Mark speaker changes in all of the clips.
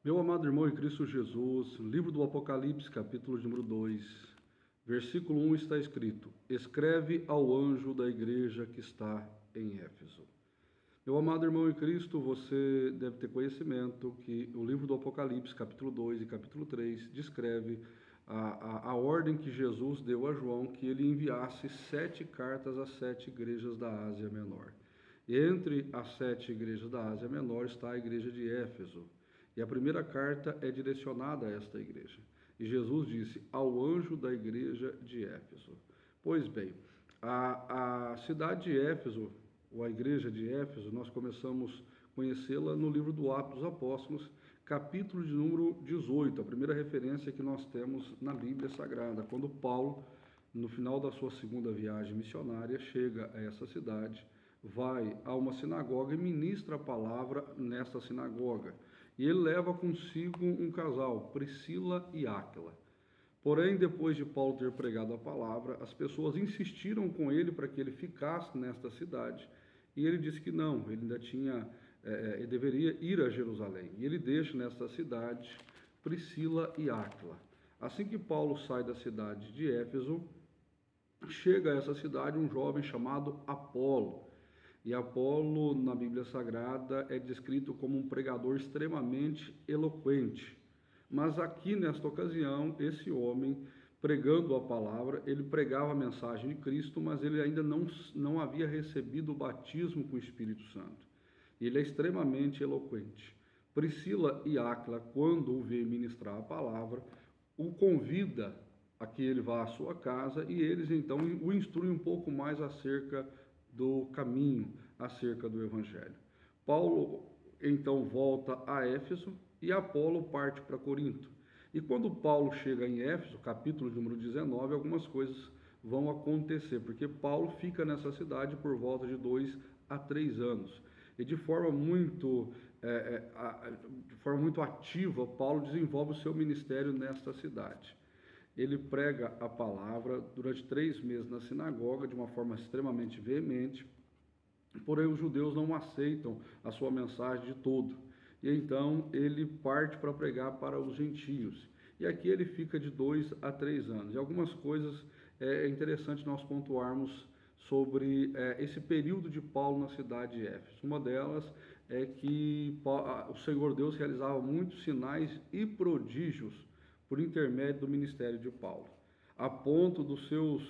Speaker 1: Meu amado irmão em Cristo Jesus, livro do Apocalipse, capítulo número 2, versículo 1 está escrito: Escreve ao anjo da igreja que está em Éfeso. Meu amado irmão em Cristo, você deve ter conhecimento que o livro do Apocalipse, capítulo 2 e capítulo 3, descreve a ordem que Jesus deu a João que ele enviasse 7 cartas às 7 igrejas da Ásia Menor. E entre as 7 igrejas da Ásia Menor está a igreja de Éfeso. E a primeira carta é direcionada a esta igreja. E Jesus disse ao anjo da igreja de Éfeso. Pois bem, a cidade de Éfeso, ou a igreja de Éfeso, nós começamos a conhecê-la no livro do Atos dos Apóstolos, capítulo de número 18, a primeira referência que nós temos na Bíblia Sagrada, quando Paulo, no final da sua segunda viagem missionária, chega a essa cidade, vai a uma sinagoga e ministra a palavra nesta sinagoga. E ele leva consigo um casal, Priscila e Áquila. Porém, depois de Paulo ter pregado a palavra, as pessoas insistiram com ele para que ele ficasse nesta cidade. E ele disse que não, ele ainda tinha, ele deveria ir a Jerusalém. E ele deixa nesta cidade Priscila e Áquila. Assim que Paulo sai da cidade de Éfeso, chega a essa cidade um jovem chamado Apolo. E Apolo, na Bíblia Sagrada, é descrito como um pregador extremamente eloquente. Mas aqui, nesta ocasião, esse homem, pregando a palavra, ele pregava a mensagem de Cristo, mas ele ainda não havia recebido o batismo com o Espírito Santo. Ele é extremamente eloquente. Priscila e Áquila, quando o vê ministrar a palavra, o convida a que ele vá à sua casa e eles então o instruem um pouco mais acerca do caminho, acerca do Evangelho. Paulo então volta a Éfeso e Apolo parte para Corinto. E quando Paulo chega em Éfeso, capítulo número 19, algumas coisas vão acontecer, porque Paulo fica nessa cidade por volta de 2 a 3 anos. E de forma muito ativa, Paulo desenvolve o seu ministério nesta cidade. Ele prega a palavra durante 3 meses na sinagoga, de uma forma extremamente veemente, porém os judeus não aceitam a sua mensagem de todo. E então ele parte para pregar para os gentios. E aqui ele fica de 2 a 3 anos. E algumas coisas é interessante nós pontuarmos sobre esse período de Paulo na cidade de Éfeso. Uma delas é que o Senhor Deus realizava muitos sinais e prodígios por intermédio do ministério de Paulo, a ponto dos seus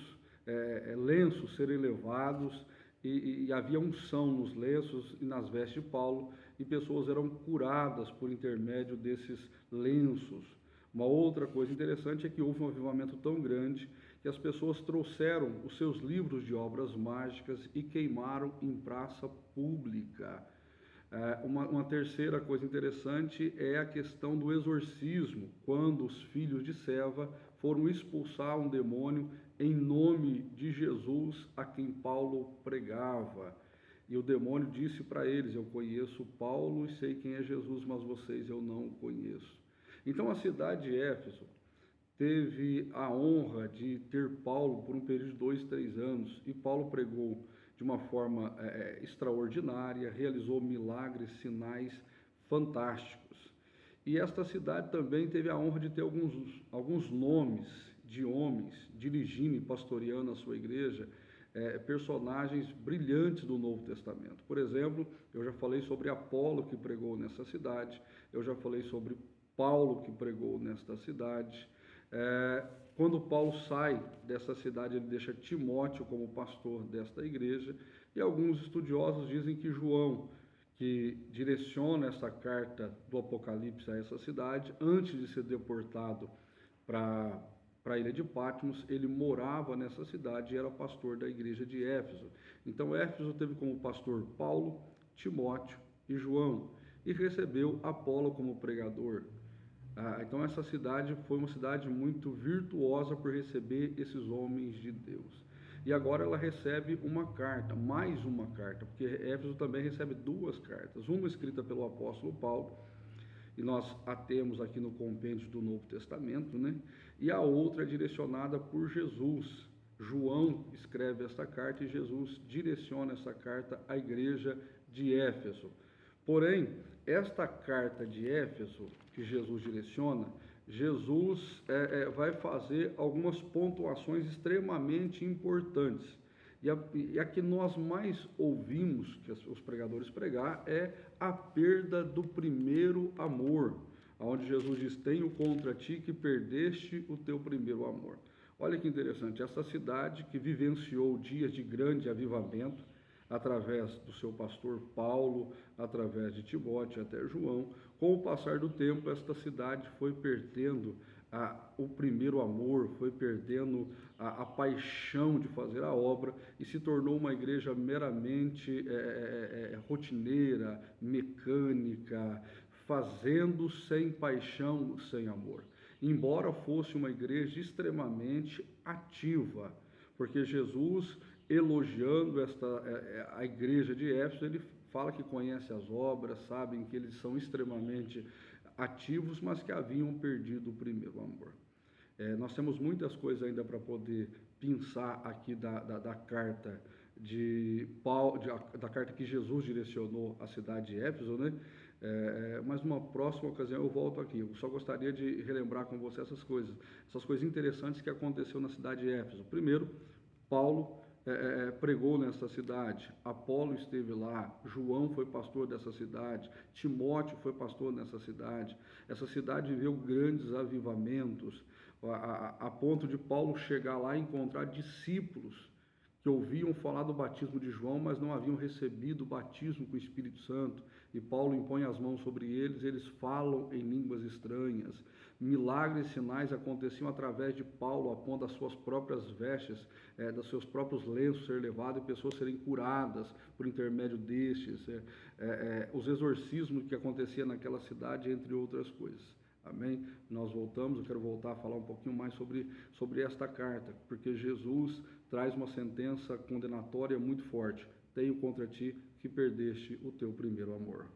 Speaker 1: lenços serem levados e havia unção nos lenços e nas vestes de Paulo, e pessoas eram curadas por intermédio desses lenços. Uma outra coisa interessante é que houve um avivamento tão grande que as pessoas trouxeram os seus livros de obras mágicas e queimaram em praça pública. Uma terceira coisa interessante é a questão do exorcismo, quando os filhos de Seva foram expulsar um demônio em nome de Jesus, a quem Paulo pregava. E o demônio disse para eles: eu conheço Paulo e sei quem é Jesus, mas vocês eu não conheço. Então a cidade de Éfeso teve a honra de ter Paulo por um período de 2, 3 anos, e Paulo pregou de uma forma extraordinária, realizou milagres, sinais fantásticos. E esta cidade também teve a honra de ter alguns nomes de homens dirigindo e pastoreando a sua igreja, personagens brilhantes do Novo Testamento. Por exemplo, eu já falei sobre Apolo, que pregou nessa cidade, eu já falei sobre Paulo, que pregou nesta cidade. Quando Paulo sai dessa cidade, ele deixa Timóteo como pastor desta igreja, e alguns estudiosos dizem que João, que direciona essa carta do Apocalipse a essa cidade, antes de ser deportado para a ilha de Patmos, ele morava nessa cidade e era pastor da igreja de Éfeso. Então Éfeso teve como pastor Paulo, Timóteo e João, e recebeu Apolo como pregador. Então essa cidade foi uma cidade muito virtuosa por receber esses homens de Deus. E agora ela recebe uma carta, mais uma carta, porque Éfeso também recebe 2 cartas, uma escrita pelo apóstolo Paulo, e nós a temos aqui no compêndio do Novo Testamento, né? E a outra é direcionada por Jesus. João escreve esta carta e Jesus direciona essa carta à igreja de Éfeso. Porém, esta carta de Éfeso, que Jesus direciona, Jesus vai fazer algumas pontuações extremamente importantes. E a que nós mais ouvimos, que os pregadores pregar, é a perda do primeiro amor, onde Jesus diz: tenho contra ti que perdeste o teu primeiro amor. Olha que interessante, essa cidade que vivenciou dias de grande avivamento, através do seu pastor Paulo, através de Timóteo até João, com o passar do tempo, esta cidade foi perdendo o primeiro amor, foi perdendo a paixão de fazer a obra e se tornou uma igreja meramente rotineira, mecânica, fazendo sem paixão, sem amor. Embora fosse uma igreja extremamente ativa, porque Jesus, elogiando a igreja de Éfeso, ele fala que conhece as obras, sabem que eles são extremamente ativos, mas que haviam perdido o primeiro amor. Nós temos muitas coisas ainda para poder pensar aqui da carta de Paulo, da carta que Jesus direcionou à cidade de Éfeso, né? Mas numa próxima ocasião eu volto aqui. Eu só gostaria de relembrar com você essas coisas interessantes que aconteceu na cidade de Éfeso. Primeiro, Paulo pregou nessa cidade, Apolo esteve lá, João foi pastor dessa cidade, Timóteo foi pastor nessa cidade. Essa cidade viveu grandes avivamentos, a ponto de Paulo chegar lá e encontrar discípulos que ouviam falar do batismo de João, mas não haviam recebido o batismo com o Espírito Santo. E Paulo impõe as mãos sobre eles, eles falam em línguas estranhas. Milagres e sinais aconteciam através de Paulo, a ponto das suas próprias vestes, dos seus próprios lenços ser levados e pessoas serem curadas por intermédio destes. Os exorcismos que aconteciam naquela cidade, entre outras coisas. Amém? Nós voltamos, eu quero voltar a falar um pouquinho mais sobre esta carta, porque Jesus traz uma sentença condenatória muito forte. Tenho contra ti que perdeste o teu primeiro amor.